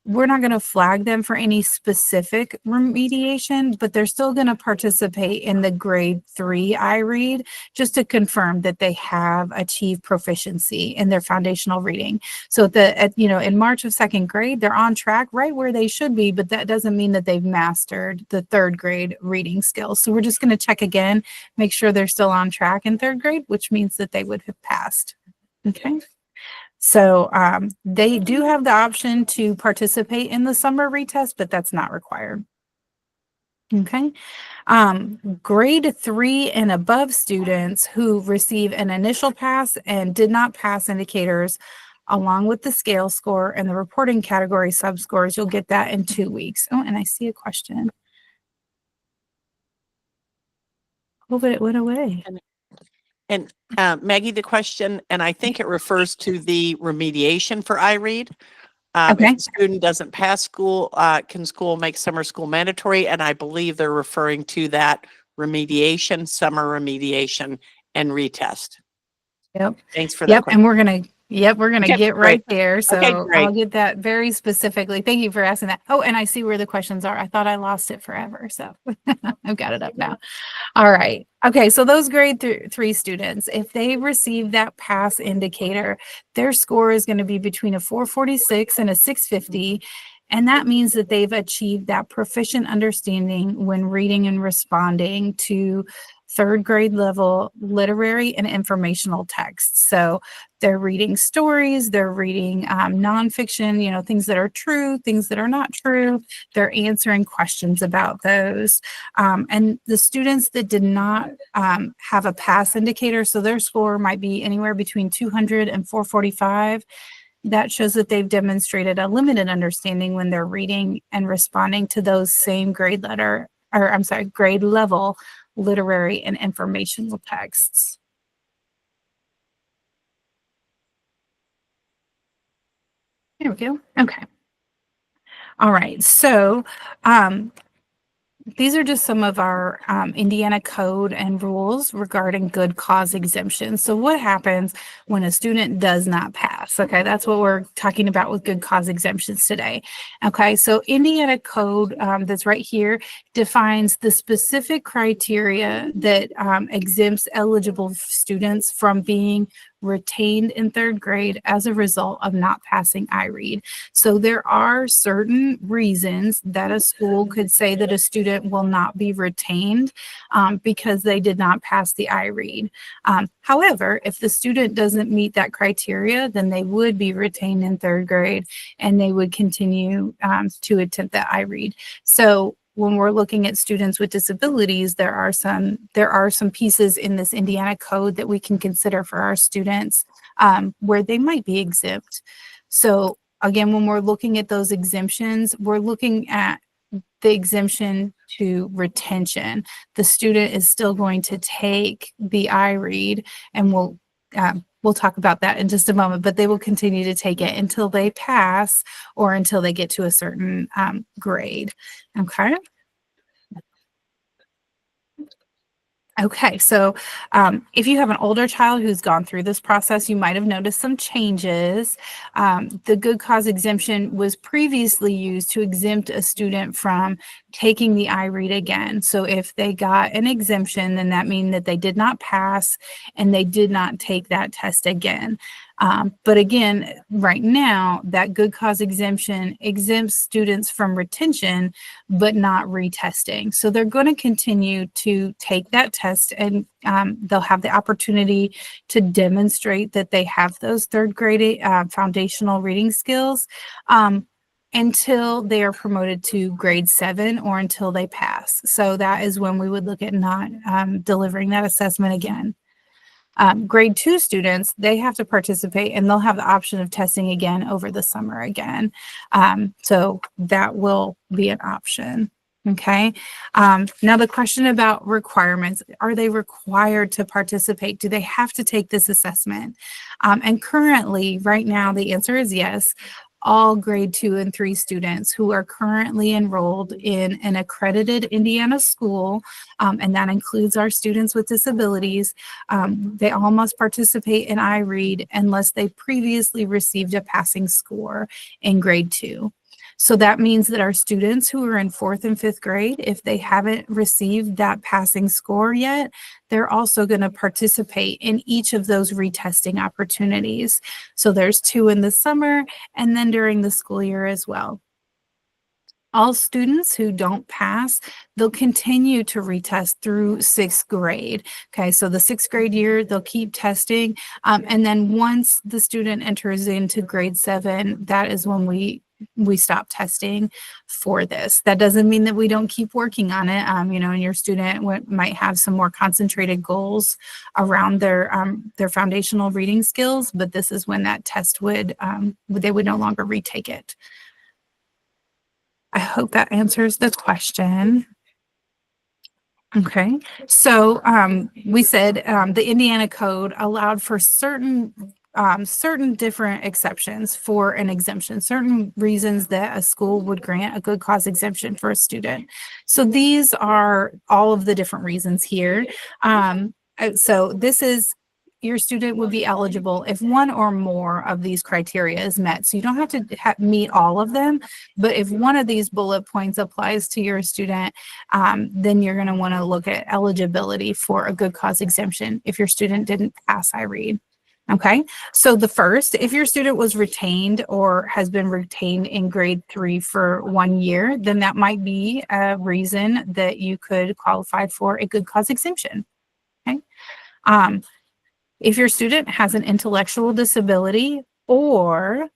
We're not going to flag them for any specific remediation, but they're still going to participate in the grade 3 iRead just to confirm that they have achieved proficiency in their foundational reading. So in March of second grade, they're on track right where they should be, but that doesn't mean that they've mastered the third grade reading skills. So we're just going to check again, make sure they're still on track in third grade, which means that they would have passed. Okay. So they do have the option to participate in the summer retest, but that's not required. Okay. Grade 3 and above students who receive an initial pass and did not pass indicators, along with the scale score and the reporting category subscores, you'll get that in 2 weeks. Oh, and I see a question. Oh, but it went away. And Maggie, the question, and I think it refers to the remediation for iRead. Okay. If the student doesn't pass school, can school make summer school mandatory? And I believe they're referring to that remediation, summer remediation, and retest. Yep. Thanks for that. Yep. And we're going to get right great. there. So Okay, great. I'll get that very specifically. Thank you for asking that. Oh, and I see where the questions are. I thought I lost it forever. So I've got it up now. All right. Okay. So those grade 3 students, if they receive that pass indicator, their score is going to be between a 446 and a 650. And that means that they've achieved that proficient understanding when reading and responding to third grade level literary and informational texts. So they're reading stories, they're reading nonfiction, things that are true, things that are not true. They're answering questions about those. And the students that did not have a pass indicator, so their score might be anywhere between 200 and 445. That shows that they've demonstrated a limited understanding when they're reading and responding to those same grade level literary and informational texts. There we go. Okay. All right. So these are just some of our Indiana code and rules regarding good cause exemptions. So what happens when a student does not pass? Okay, that's what we're talking about with good cause exemptions today. Okay, so Indiana code that's right here defines the specific criteria that exempts eligible students from being retained in third grade as a result of not passing IREAD. So there are certain reasons that a school could say that a student will not be retained because they did not pass the IREAD. However, if the student doesn't meet that criteria, then they would be retained in third grade and they would continue to attempt that IREAD. So when we're looking at students with disabilities, there are some pieces in this Indiana code that we can consider for our students where they might be exempt. So again, when we're looking at those exemptions, we're looking at the exemption to retention. The student is still going to take the IREAD, and we'll talk about that in just a moment, but they will continue to take it until they pass or until they get to a certain grade. Okay. Okay, so if you have an older child who's gone through this process, you might have noticed some changes. The good cause exemption was previously used to exempt a student from taking the IREAD again. So if they got an exemption, then that means that they did not pass and they did not take that test again. But again, right now, that good cause exemption exempts students from retention, but not retesting. So they're going to continue to take that test, and they'll have the opportunity to demonstrate that they have those third grade foundational reading skills until they are promoted to grade 7 or until they pass. So that is when we would look at not delivering that assessment again. Grade 2 students, they have to participate and they'll have the option of testing again over the summer again. So that will be an option. Okay. Now the question about requirements, are they required to participate? Do they have to take this assessment? And currently, right now, the answer is yes. All grade 2 and 3 students who are currently enrolled in an accredited Indiana school, and that includes our students with disabilities, they all must participate in IREAD unless they previously received a passing score in grade 2. So that means that our students who are in 4th and 5th grade, if they haven't received that passing score yet, they're also going to participate in each of those retesting opportunities. So there's 2 in the summer and then during the school year as well. All students who don't pass, they'll continue to retest through 6th grade. Okay, so the 6th grade year, they'll keep testing. And then once the student enters into grade 7, that is when we stop testing for this. That doesn't mean that we don't keep working on it. And your student might have some more concentrated goals around their foundational reading skills, but this is when that test they would no longer retake it. I hope that answers the question. Okay, so we said the Indiana code allowed for certain different exceptions for an exemption, certain reasons that a school would grant a good cause exemption for a student. So these are all of the different reasons here. So this is your student would be eligible if one or more of these criteria is met. So you don't have to meet all of them, but if one of these bullet points applies to your student, then you're going to want to look at eligibility for a good cause exemption if your student didn't pass IREAD. Okay, so the first, if your student was retained or has been retained in grade 3 for 1 year, then that might be a reason that you could qualify for a good cause exemption. Okay. If your student has an intellectual disability or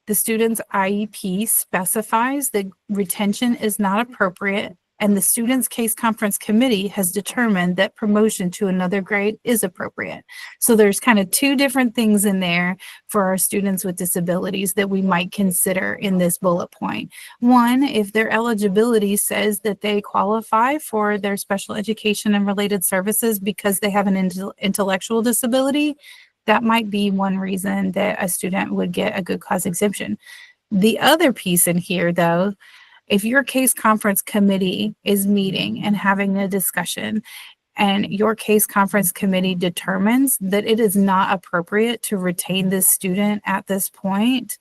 the student's IEP specifies that retention is not appropriate and the student's case conference committee has determined that promotion to another grade is appropriate. So there's kind of 2 different things in there for our students with disabilities that we might consider in this bullet point. One, if their eligibility says that they qualify for their special education and related services because they have an intellectual disability, that might be one reason that a student would get a good cause exemption. The other piece in here, though, if your case conference committee is meeting and having a discussion, and your case conference committee determines that it is not appropriate to retain this student at this point,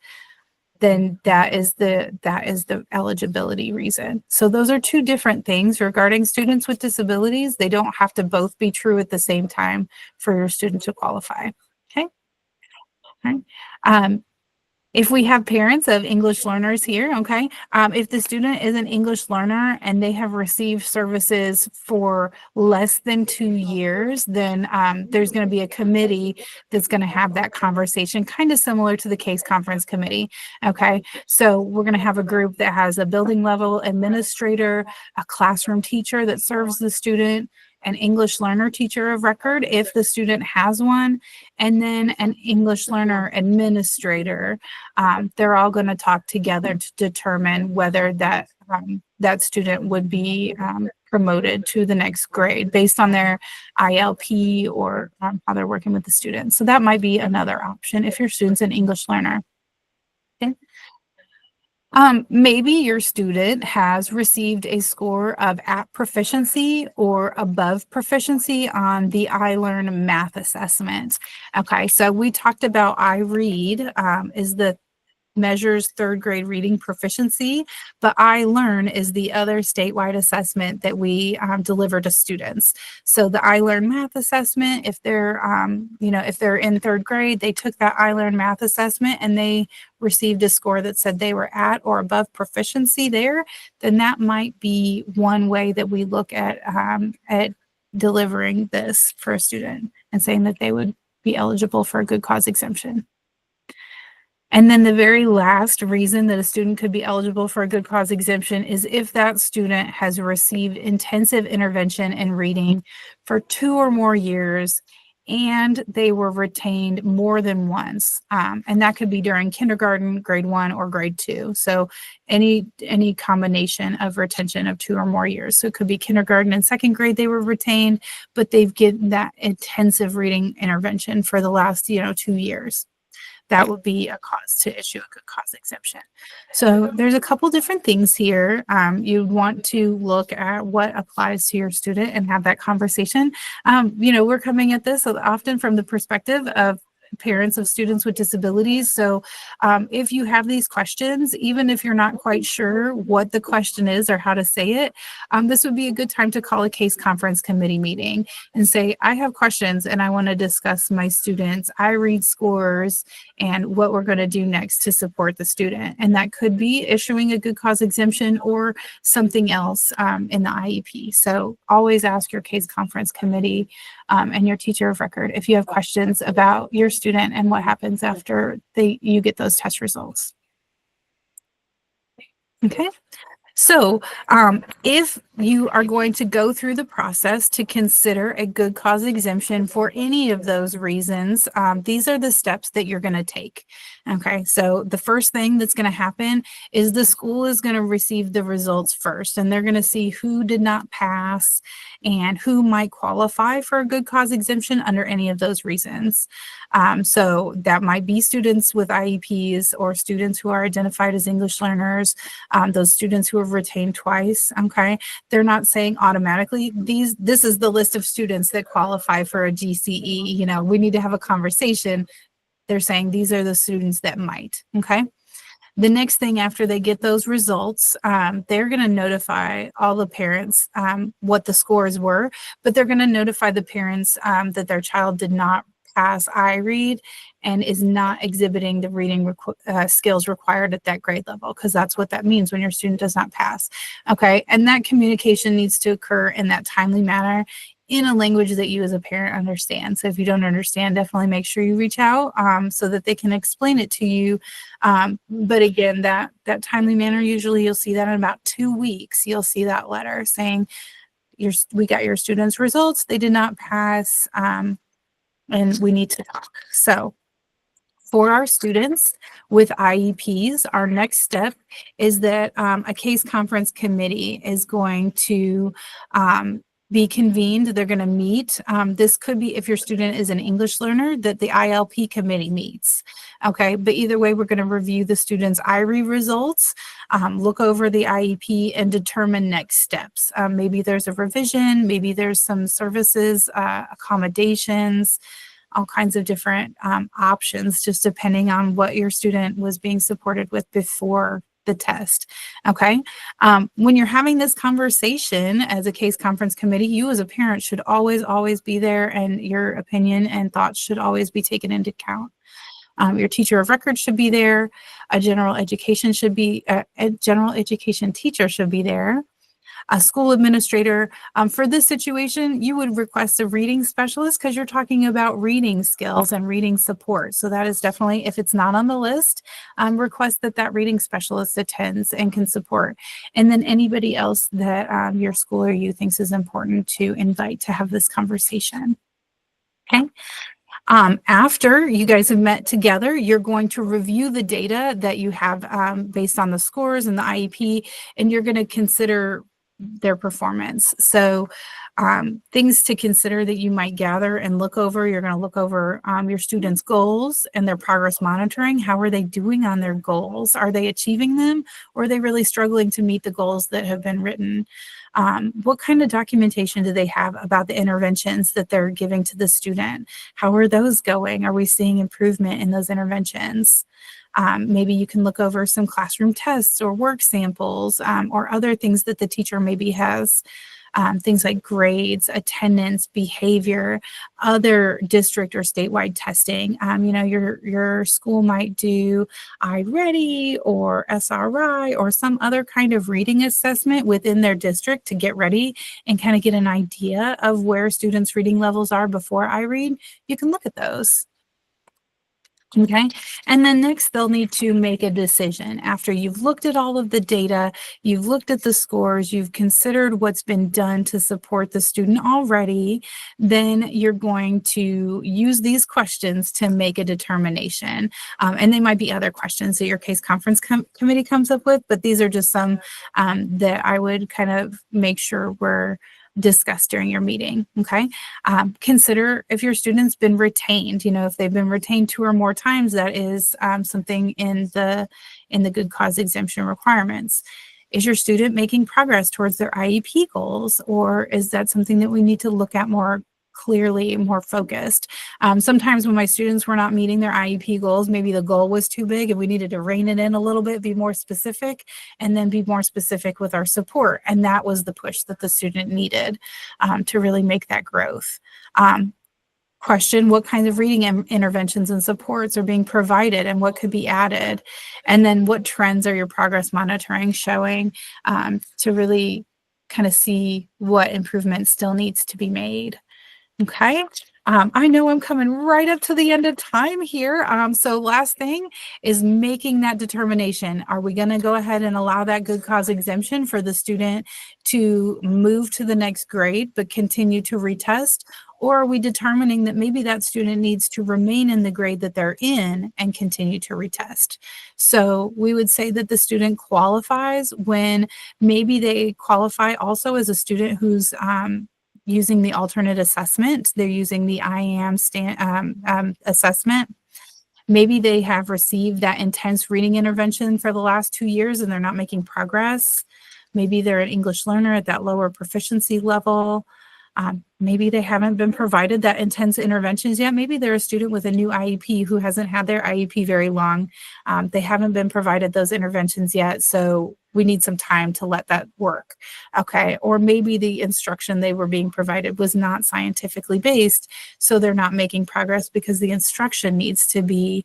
then that is the eligibility reason. So those are two different things regarding students with disabilities. They don't have to both be true at the same time for your student to qualify. Okay. All right. If we have parents of English learners here, okay, if the student is an English learner and they have received services for less than 2 years, then there's going to be a committee that's going to have that conversation, kind of similar to the case conference committee. Okay, so we're going to have a group that has a building level administrator, a classroom teacher that serves the student, an English learner teacher of record if the student has one, and then an English learner administrator. They're all going to talk together to determine whether that student would be promoted to the next grade based on their ILP or how they're working with the student. So that might be another option if your student's an English learner. Okay. Maybe your student has received a score of at proficiency or above proficiency on the iLearn math assessment. Okay, so we talked about iRead is the measures third grade reading proficiency, but iLearn is the other statewide assessment that we deliver to students. So the iLearn math assessment, if they're if they're in third grade, they took that iLearn math assessment and they received a score that said they were at or above proficiency there, then that might be one way that we look at delivering this for a student and saying that they would be eligible for a good cause exemption. And then the very last reason that a student could be eligible for a good cause exemption is if that student has received intensive intervention in reading for 2 or more years and they were retained more than once. And that could be during kindergarten, grade 1, or grade 2. So any combination of retention of 2 or more years. So it could be kindergarten and second grade they were retained, but they've given that intensive reading intervention for the last 2 years. That would be a cause to issue a good cause exemption. So there's a couple different things here. You'd want to look at what applies to your student and have that conversation. We're coming at this often from the perspective of parents of students with disabilities. So if you have these questions, even if you're not quite sure what the question is or how to say it, this would be a good time to call a case conference committee meeting and say, I have questions and I want to discuss my students' iRead scores and what we're going to do next to support the student. And that could be issuing a good cause exemption or something else in the IEP. So always ask your case conference committee and your teacher of record if you have questions about your student and what happens after you get those test results. Okay. So if you are going to go through the process to consider a good cause exemption for any of those reasons, these are the steps that you're going to take. Okay, so the first thing that's going to happen is the school is going to receive the results first, and they're going to see who did not pass and who might qualify for a good cause exemption under any of those reasons. So that might be students with IEPs or students who are identified as English learners, those students who have retained twice. Okay, they're not saying automatically this is the list of students that qualify for a GCE. We need to have a conversation. They're saying these are the students that might. Okay. The next thing after they get those results, they're going to notify all the parents what the scores were, but they're going to notify the parents that their child did not pass iRead and is not exhibiting the reading skills required at that grade level, because that's what that means when your student does not pass. Okay, and that communication needs to occur in that timely manner in a language that you as a parent understand. So if you don't understand, definitely make sure you reach out so that they can explain it to you. But again, that timely manner, usually you'll see that in about 2 weeks. You'll see that letter saying, we got your students' results, they did not pass, and we need to talk. So for our students with IEPs, our next step is that a case conference committee is going to be convened. They're going to meet. This could be if your student is an English learner that the ILP committee meets. Okay, but either way, we're going to review the student's IRE results, look over the IEP, and determine next steps. Maybe there's a revision, maybe there's some services, accommodations, all kinds of different options, just depending on what your student was being supported with before the test. Okay. When you're having this conversation as a case conference committee, you as a parent should always be there, and your opinion and thoughts should always be taken into account. Your teacher of record should be there. A general education teacher should be there. A school administrator. For this situation, you would request a reading specialist because you're talking about reading skills and reading support. So that is definitely, if it's not on the list, request that reading specialist attends and can support. And then anybody else that your school or you thinks is important to invite to have this conversation. Okay. After you guys have met together, you're going to review the data that you have based on the scores and the IEP, and you're going to consider their performance. So things to consider that you might gather and look over. You're going to look over your students' goals and their progress monitoring. How are they doing on their goals? Are they achieving them, or are they really struggling to meet the goals that have been written? What kind of documentation do they have about the interventions that they're giving to the student? How are those going? Are we seeing improvement in those interventions? Maybe you can look over some classroom tests or work samples or other things that the teacher maybe has, things like grades, attendance, behavior, other district or statewide testing. Your school might do iReady or SRI or some other kind of reading assessment within their district to get ready and kind of get an idea of where students' reading levels are before iRead. You can look at those. Okay. And then next they'll need to make a decision after you've looked at all of the data, you've looked at the scores, you've considered what's been done to support the student already. Then you're going to use these questions to make a determination. And they might be other questions that your case conference committee comes up with, but these are just some that I would kind of make sure were discussed during your meeting. Okay. Consider if your student's been retained, if they've been retained 2 or more times, that is something in the good cause exemption requirements. Is your student making progress towards their IEP goals, or is that something that we need to look at more clearly, more focused? Sometimes when my students were not meeting their IEP goals, maybe the goal was too big and we needed to rein it in a little bit, be more specific, and then be more specific with our support. And that was the push that the student needed to really make that growth. Question, what kinds of reading interventions and supports are being provided and what could be added? And then what trends are your progress monitoring showing to really kind of see what improvement still needs to be made? Okay. I know I'm coming right up to the end of time here. So last thing is making that determination. Are we going to go ahead and allow that good cause exemption for the student to move to the next grade, but continue to retest? Or are we determining that maybe that student needs to remain in the grade that they're in and continue to retest? So we would say that the student qualifies when maybe they qualify also as a student who's using the alternate assessment. They're using the IAM assessment. Maybe they have received that intense reading intervention for the last 2 years and they're not making progress. Maybe they're an English learner at that lower proficiency level. Maybe they haven't been provided that intense interventions yet. Maybe they're a student with a new IEP who hasn't had their IEP very long. They haven't been provided those interventions yet. So we need some time to let that work. Okay. Or maybe the instruction they were being provided was not scientifically based. So they're not making progress because the instruction needs to be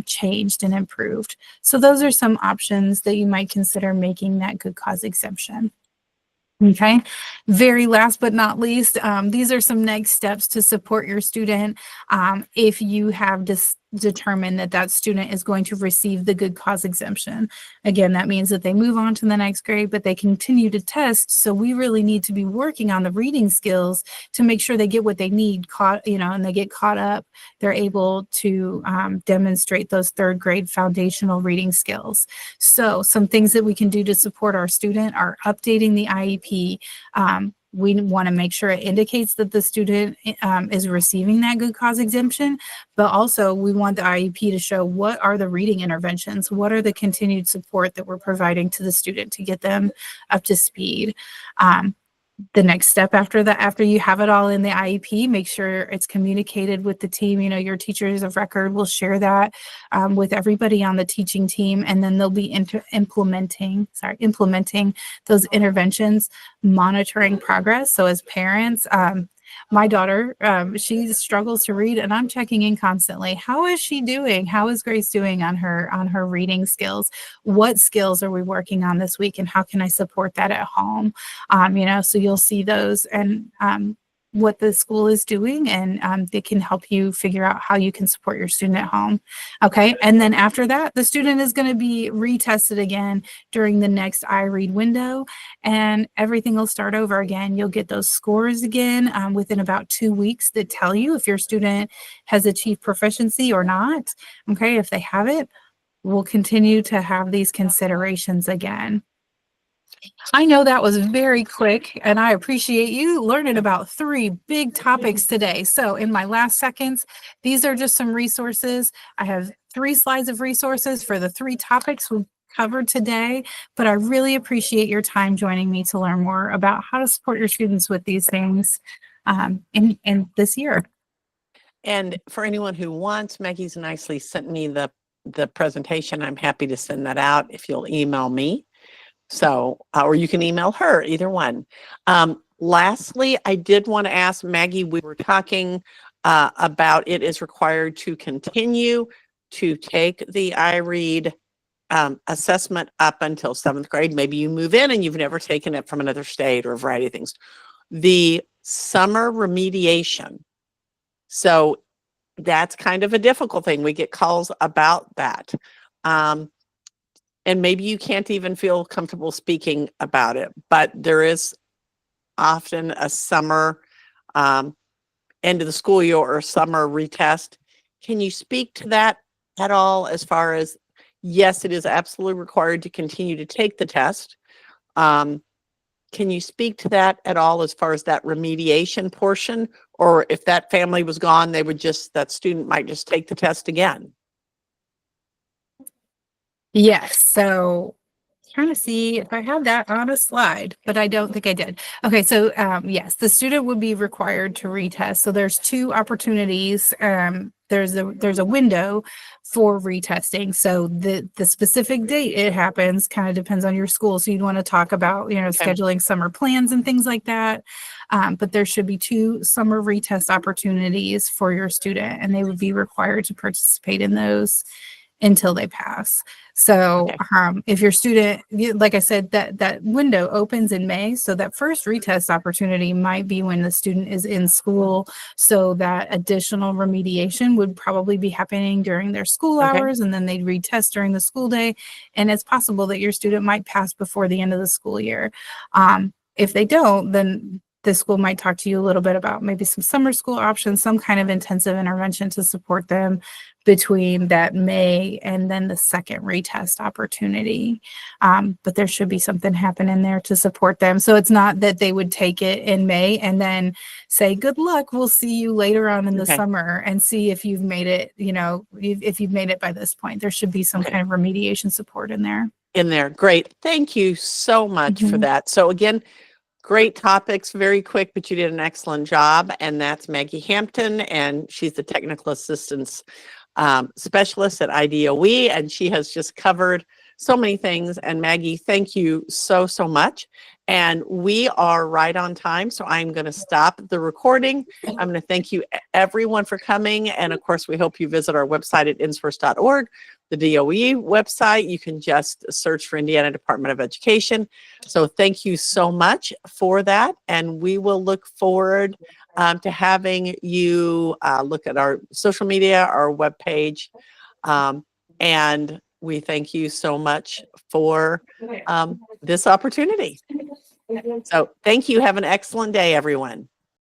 changed and improved. So those are some options that you might consider making that good cause exemption. Okay. Very last but not least, these are some next steps to support your student if you have determined that that student is going to receive the good cause exemption. Again, that means that they move on to the next grade, but they continue to test. So we really need to be working on the reading skills to make sure they get what they need, and they get caught up. They're able to demonstrate those 3rd grade foundational reading skills. So some things that we can do to support our student are updating the IEP, we want to make sure it indicates that the student is receiving that good cause exemption, but also we want the IEP to show what are the reading interventions, what are the continued support that we're providing to the student to get them up to speed. The next step after that, after you have it all in the IEP, make sure it's communicated with the team. You know, your teachers of record will share that with everybody on the teaching team, and then they'll be implementing those interventions, monitoring progress. So as parents, my daughter, she struggles to read, and I'm checking in constantly. How is she doing? How is Grace doing on her reading skills? What skills are we working on this week, and how can I support that at home? You know, so you'll see those and what the school is doing, and they can help you figure out how you can support your student at home. Okay, and then after that, the student is going to be retested again during the next iRead window, and everything will start over again. You'll get those scores again within about 2 weeks that tell you if your student has achieved proficiency or not. Okay, if they haven't, we'll continue to have these considerations again. I know that was very quick, and I appreciate you learning about 3 big topics today. So in my last seconds, these are just some resources. I have 3 slides of resources for the 3 topics we covered today, but I really appreciate your time joining me to learn more about how to support your students with these things in this year. And for anyone who wants, Maggie's nicely sent me the presentation. I'm happy to send that out if you'll email me. So, or you can email her, either one. Lastly, I did want to ask Maggie, we were talking about it is required to continue to take the iRead assessment up until 7th grade. Maybe you move in and you've never taken it from another state or a variety of things. The summer remediation. So that's kind of a difficult thing. We get calls about that. And maybe you can't even feel comfortable speaking about it, but there is often a summer end of the school year or summer retest. Can you speak to that at all as far as, yes, it is absolutely required to continue to take the test. Can you speak to that at all as far as that remediation portion? Or if that family was gone, they would just, that student might just take the test again? Yes, so trying to see if I have that on a slide, but I don't think I did. Okay, so yes, the student would be required to retest. So there's 2 opportunities. There's a window for retesting. So the specific date it happens kind of depends on your school. So you'd want to talk about, you know, scheduling summer plans and things like that. But there should be 2 summer retest opportunities for your student, and they would be required to participate in those until they pass. So if your student, like I said, that window opens in May. So that first retest opportunity might be when the student is in school. So that additional remediation would probably be happening during their school hours, and then they'd retest during the school day. And it's possible that your student might pass before the end of the school year. If they don't, then the school might talk to you a little bit about maybe some summer school options, some kind of intensive intervention to support them between that May and then the second retest opportunity. But there should be something happening there to support them. So it's not that they would take it in May and then say, good luck, we'll see you later on in the summer and see if you've made it, you know, if you've made it by this point. There should be some kind of remediation support in there. Great. Thank you so much for that. So again, great topics, very quick, but you did an excellent job. And that's Maggie Hampton, and she's the technical assistance specialist at IDOE, and she has just covered so many things. And Maggie, thank you so much. And we are right on time, so I'm going to stop the recording. I'm going to thank you everyone for coming. And of course, we hope you visit our website at insource.org, the DOE website. You can just search for Indiana Department of Education. So thank you so much for that. And we will look forward to having you look at our social media, our webpage. And we thank you so much for this opportunity. So thank you. Have an excellent day, everyone.